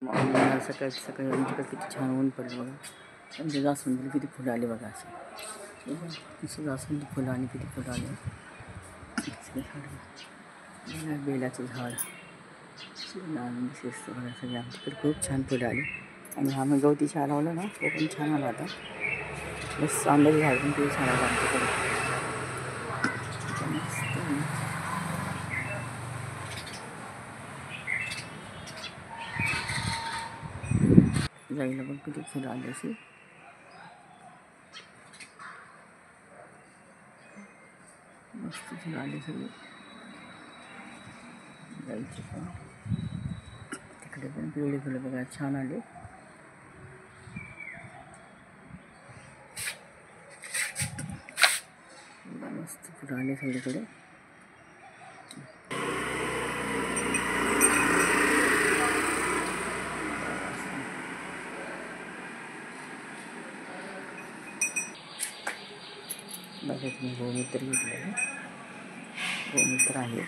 सकाळी सकाळी आमच्याकडे किती छान ऊन पडलं बघा. म्हणजे जास्वंदीला किती फुलं आली बघा. असं जास्वंदी फुलं आणि किती फुलं आले. बेलाचं झाड दिसतं बघा. सगळे आमच्याकडे खूप छान फुलं आली. आणि आम्ही गवती चहा लावलं ना, तो पण छान आला आता. बस आंब्याचं झाड पण किती छान आलं आमच्याकडे. जाईला पण किती फुलं आली अशी. मस्त फुलं आली सगळी. जायची पण तिकडे पण पिवळी फुलं बघा छान आली. मस्त फुलं आली सगळीकडे. बघा तुम्ही गोमित्र घेतलेलं. गोमित्र आहे.